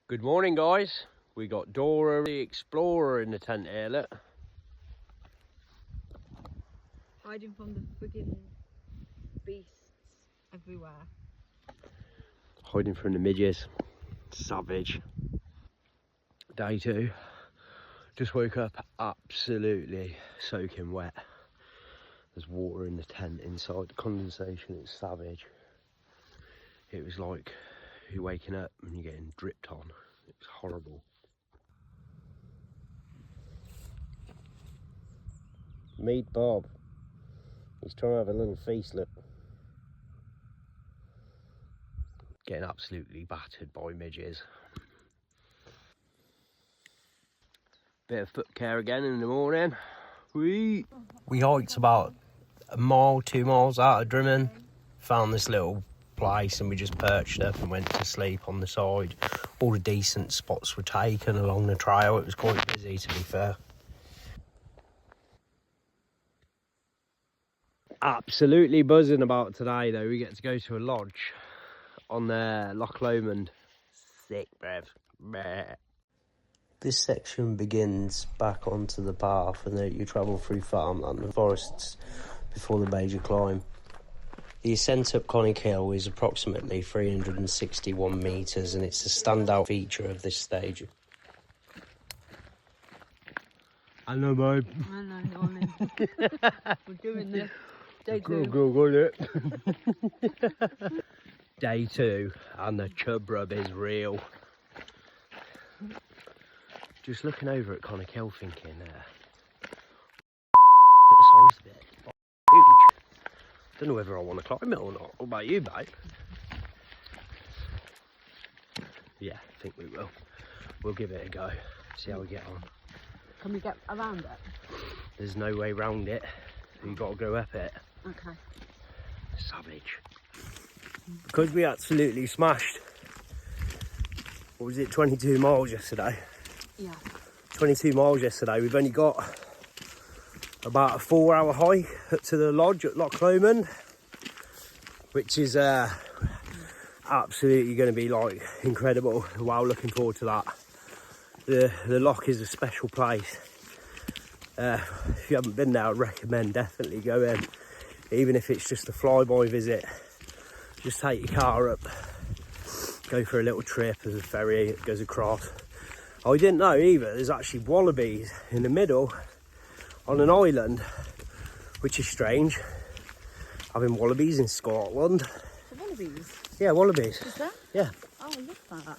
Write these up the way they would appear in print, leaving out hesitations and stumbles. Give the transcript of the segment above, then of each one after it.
Good morning, guys. We got Dora the Explorer in the tent here, look. Hiding from the friggin' beasts everywhere. Hiding from the midges. Savage. Day 2. Just woke up absolutely soaking wet. There's water in the tent inside. The condensation is savage. It was like you're waking up and you're getting dripped on. It's horrible. Meet Bob. He's trying to have a little feast, look. Getting absolutely battered by midges. Bit of foot care again in the morning. We hiked about a mile, 2 miles out of Drymen. Found this little place and we just perched up and went to sleep on the side. All the decent spots were taken along the trail. It was quite busy, to be fair. Absolutely buzzing about today though. We get to go to a lodge on the Loch Lomond. Sick, bruv. This section begins back onto the path and you travel through farmland and forests before the major climb. The ascent up Conic Hill is approximately 361 metres and it's a standout feature of this stage. I know, babe. I know, darling. We're doing this. Day 2. Go, Day 2 and the chub rub is real. Just looking over at Conic Hill thinking, the size of it, huge. Don't know whether I want to climb it or not. What about you, babe? Yeah, I think we will. We'll give it a go. See how we get on. Can we get around it? There's no way round it. You've got to go up it. Okay. Savage. Because we absolutely smashed, what was it, 22 miles yesterday? Yeah. 22 miles yesterday. We've only got about a 4-hour hike up to the lodge at Loch Lomond, which is absolutely going to be like incredible. Wow, looking forward to that. The loch is a special place. If you haven't been there, I'd recommend definitely go in, even if it's just a flyby visit. Just take your car up, go for a little trip. There's a ferry that goes across. I didn't know either, there's actually wallabies in the middle on an island, which is strange, having wallabies in Scotland. The wallabies? Yeah, wallabies. Is that? Yeah. Oh, I love that.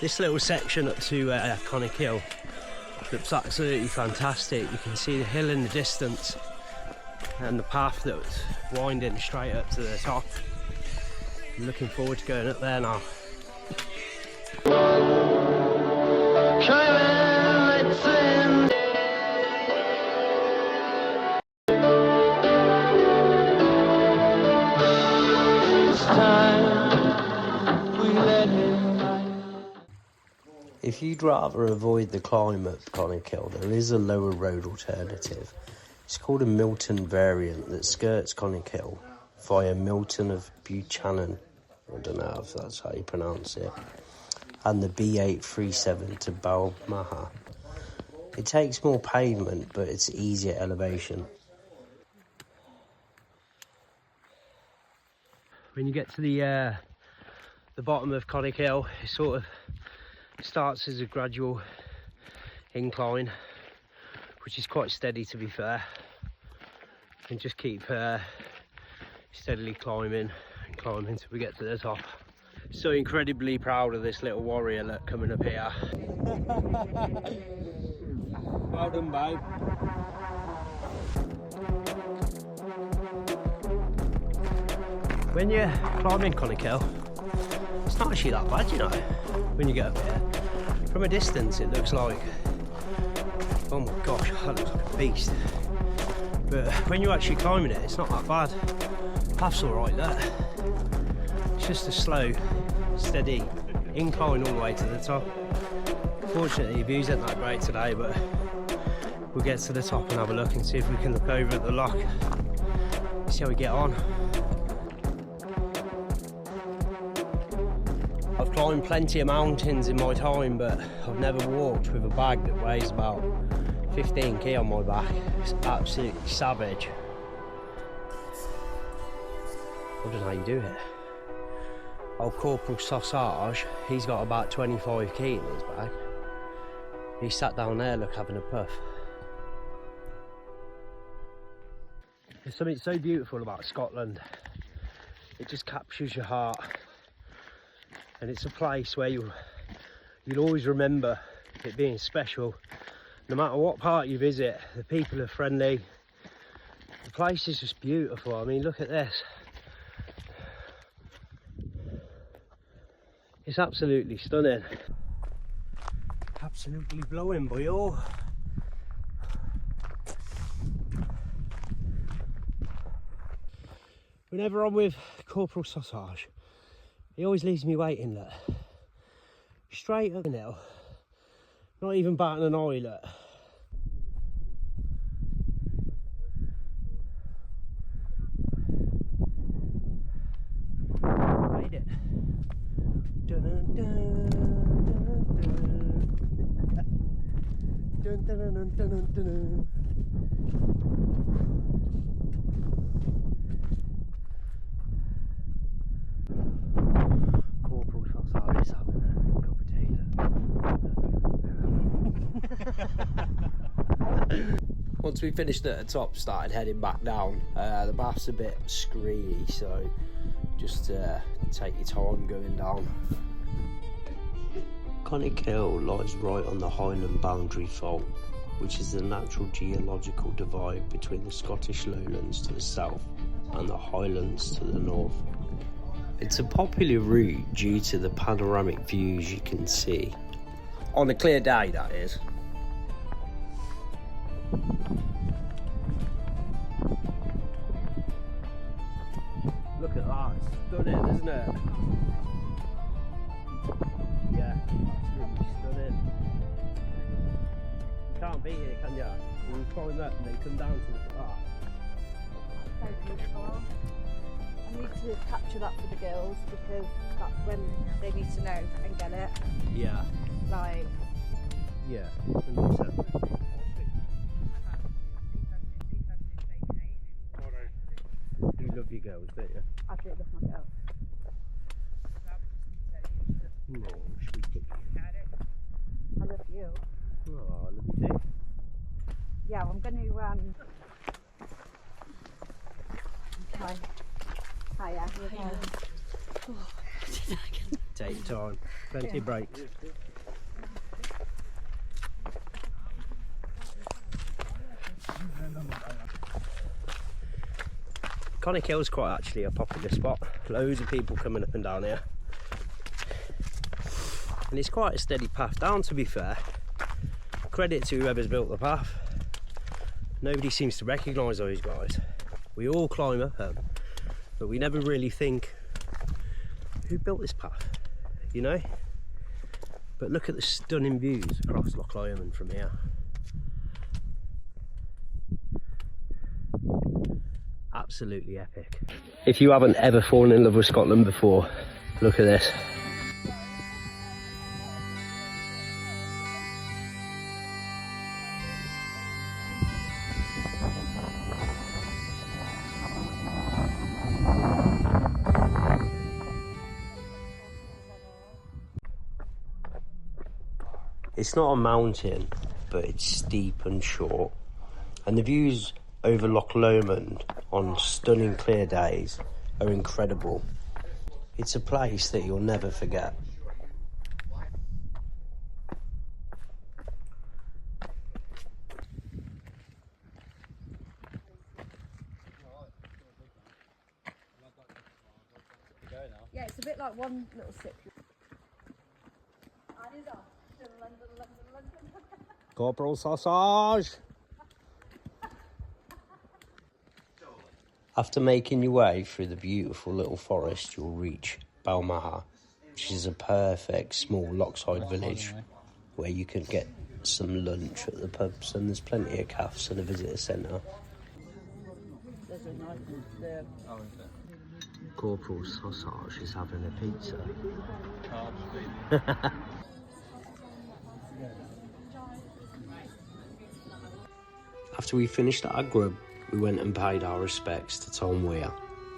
This little section up to Conic Hill looks absolutely fantastic. You can see the hill in the distance and the path that's winding straight up to the top. I'm looking forward to going up there now. If you'd rather avoid the climb at Conic Hill, there is a lower road alternative. It's called a Milton variant that skirts Conic Hill via Milton of Buchanan, I don't know if that's how you pronounce it, and the B837 to Balmaha. It takes more pavement, but it's easier elevation. When you get to the bottom of Conic Hill, it sort of starts as a gradual incline, which is quite steady, to be fair. You can just keep steadily climbing and climbing till we get to the top. So incredibly proud of this little warrior look coming up here. Well done, babe. When you're climbing Conic Hill, It's not actually that bad, you know, when you get up here. From a distance it looks like, oh my gosh, that looks like a beast. But when you're actually climbing it, it's not that bad. Path's alright there. It's just a slow, steady incline all the way to the top. Fortunately, the views aren't that great today, but we'll get to the top and have a look and see if we can look over at the loch. See how we get on. I've climbed plenty of mountains in my time, but I've never walked with a bag that weighs about 15 kg on my back. It's absolutely savage. I don't know how you do it. Old Corporal Sausage, he's got about 25 kg in his bag. He sat down there, look, having a puff. There's something so beautiful about Scotland. It just captures your heart. And it's a place where you'll always remember it being special. No matter what part you visit, the people are friendly. The place is just beautiful. I mean, look at this. It's absolutely stunning. Absolutely blowing, boy. Oh. Whenever I'm with Corporal Sausage, he always leaves me waiting, look. Straight up the hill. Not even batting an eye, look. Made it. Dun dun dun dun dun dun dun dun dun. Corporal Sausage is having a cup of tea. Once we finished at the top, started heading back down. The bath's a bit screedy, so just take your time going down. Conic Hill lies right on the Highland Boundary Fault, which is the natural geological divide between the Scottish lowlands to the south and the Highlands to the north. It's a popular route due to the panoramic views you can see. On a clear day, that is. Look at that, it's stunning, isn't it? Yeah, absolutely stunning. You can't beat it, can you? You climb up and then come down to look at that. So beautiful. I need to capture that for the girls because that's when they need to know and get it. Yeah. Like. Yeah, 100%. You love your girls, don't you? I do love my girls. No, sweetie. I love you. Oh, I love you too. Yeah, I'm going to. Okay. Hiya. Okay. Take your time. Plenty of breaks. Conic Hill is quite actually a popular spot. Loads of people coming up and down here. And it's quite a steady path down, to be fair. Credit to whoever's built the path. Nobody seems to recognise those guys. We all climb up them, but we never really think, who built this path, you know? But look at the stunning views across Loch Lomond from here. Absolutely epic. If you haven't ever fallen in love with Scotland before, look at this. It's not a mountain, but it's steep and short, and the views over Loch Lomond on stunning clear days are incredible. It's a place that you'll never forget. Yeah, it's a bit like one little sip. And he's off to London, London, London. Corporal sausage! After making your way through the beautiful little forest, you'll reach Balmaha, which is a perfect small lochside village where you can get some lunch at the pubs, and there's plenty of cafés and a visitor centre. There's a night there. Oh, is it? Corporal Sausage is having a pizza. After we finished our grub, we went and paid our respects to Tom Weir,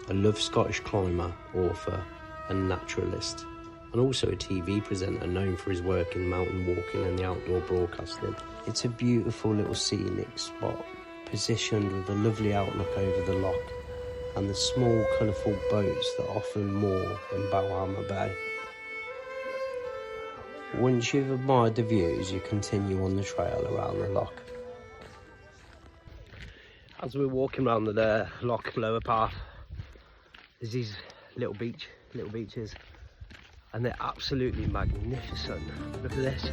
a loved Scottish climber, author and naturalist, and also a TV presenter known for his work in mountain walking and the outdoor broadcasting. It's a beautiful little scenic spot, positioned with a lovely outlook over the loch and the small colourful boats that often moor in Balmaha Bay. Once you've admired the views, you continue on the trail around the loch. As we're walking around the loch lower path, there's these little beaches, and they're absolutely magnificent. Look at this.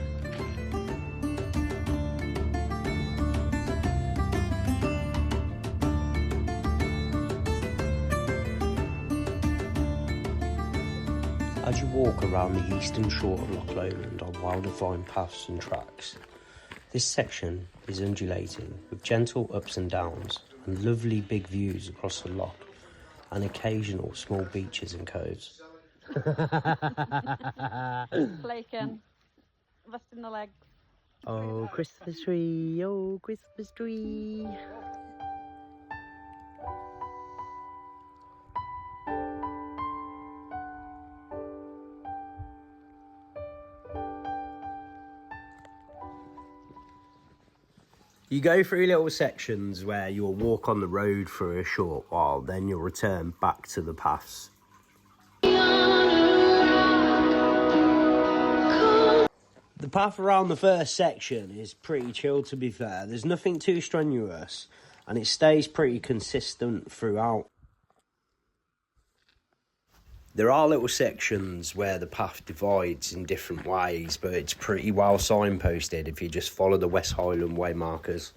As you walk around the eastern shore of Loch Lomond on well-defined paths and tracks, this section is undulating with gentle ups and downs and lovely big views across the loch and occasional small beaches and coves. Flaking, resting the legs. Oh, Christmas tree, oh, Christmas tree. You go through little sections where you'll walk on the road for a short while, then you'll return back to the paths. The path around the first section is pretty chill, to be fair. There's nothing too strenuous and it stays pretty consistent throughout. There are little sections where the path divides in different ways, but it's pretty well signposted if you just follow the West Highland Way markers.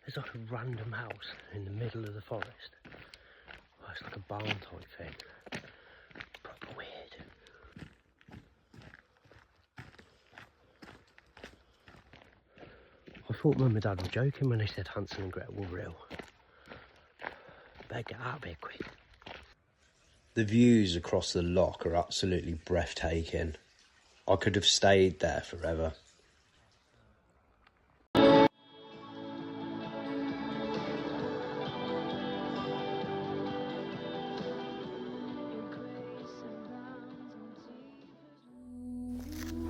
There's like a random house in the middle of the forest. Oh, it's like a barn type thing. Proper weird. I thought Mum and Dad were joking when they said Hansel and Gretel were real. Better get out of here quick. The views across the loch are absolutely breathtaking. I could have stayed there forever.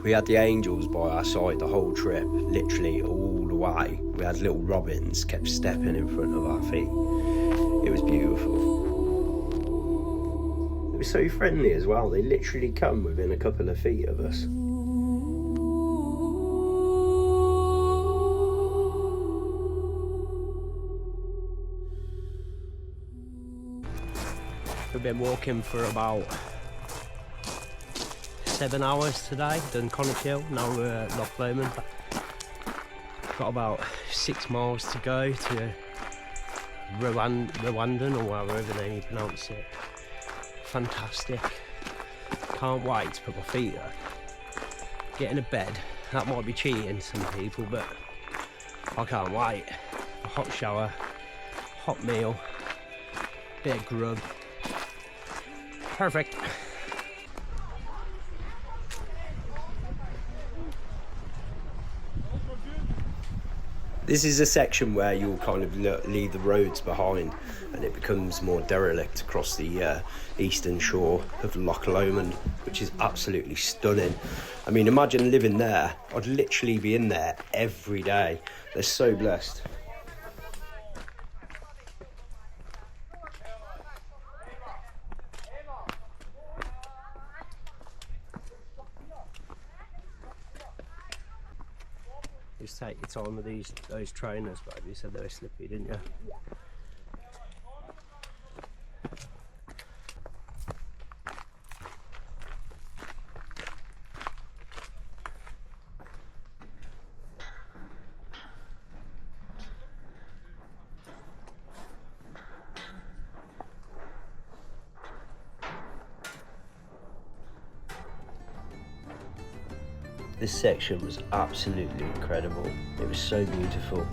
We had the angels by our side the whole trip, literally all the way. We had little robins kept stepping in front of our feet. It was beautiful. They were so friendly as well. They literally come within a couple of feet of us. We've been walking for about 7 hours today, done Conic Hill, now we're at Loch Lomond. Got about 6 miles to go to Rowardennan, or however they pronounce it. Fantastic. Can't wait to put my feet up. Getting a bed, that might be cheating some people, but I can't wait. A hot shower, hot meal, bit of grub. Perfect. This is a section where you'll kind of leave the roads behind and it becomes more derelict across the eastern shore of Loch Lomond, which is absolutely stunning. I mean, imagine living there. I'd literally be in there every day. They're so blessed. Just take your time with those trainers, babe. You said they were slippy, didn't you? This section was absolutely incredible. It was so beautiful.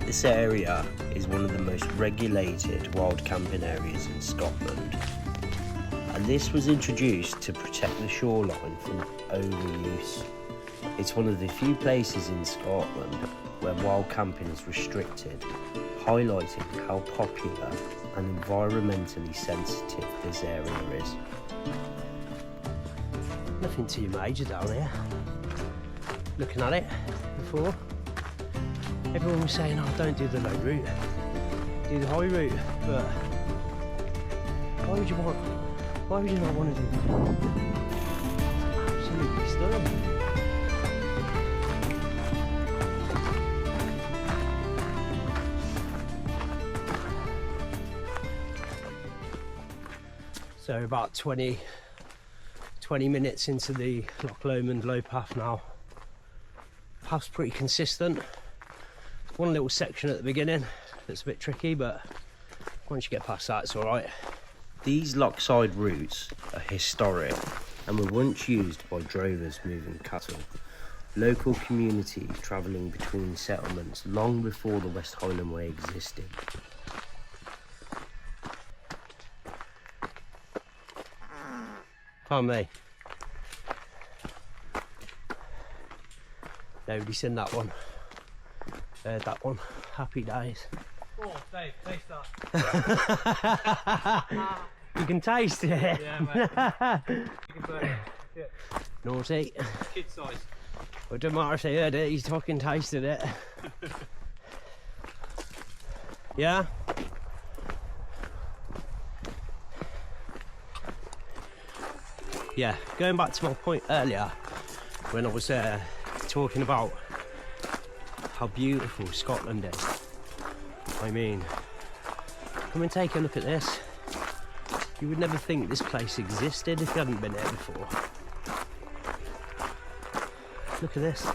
This area is one of the most regulated wild camping areas in Scotland. And this was introduced to protect the shoreline from overuse. It's one of the few places in Scotland where wild camping is restricted, highlighting how popular and environmentally sensitive this area is. Nothing too major down here. Looking at it before, everyone was saying, oh, don't do the low route, do the high route, but why would you not want to do that? Absolutely stunning. So about 20 minutes into the Loch Lomond low path now. Path's pretty consistent. One little section at the beginning that's a bit tricky, but once you get past that, it's all right. These lochside routes are historic and were once used by drovers moving cattle, local communities travelling between settlements long before the West Highland Way existed. Pardon me. Nobody's seen that one. That one. Happy days. Oh, Dave, taste that. You can taste it. Yeah, mate. You can burn it. Yeah. Naughty. Kid size. Well, it doesn't matter if they heard it, he's fucking tasted it. Yeah? Yeah, going back to my point earlier, when I was talking about how beautiful Scotland is. I mean, come and take a look at this. You would never think this place existed if you hadn't been here before. Look at this.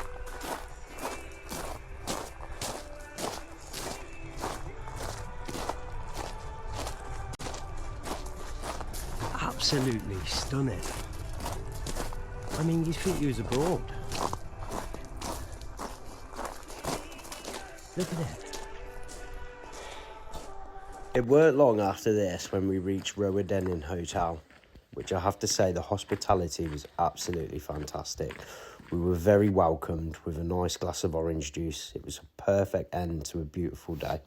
Absolutely stunning. I mean, you'd think you was abroad. Look at it. It weren't long after this when we reached Rowardennan Hotel, which I have to say the hospitality was absolutely fantastic. We were very welcomed with a nice glass of orange juice. It was a perfect end to a beautiful day.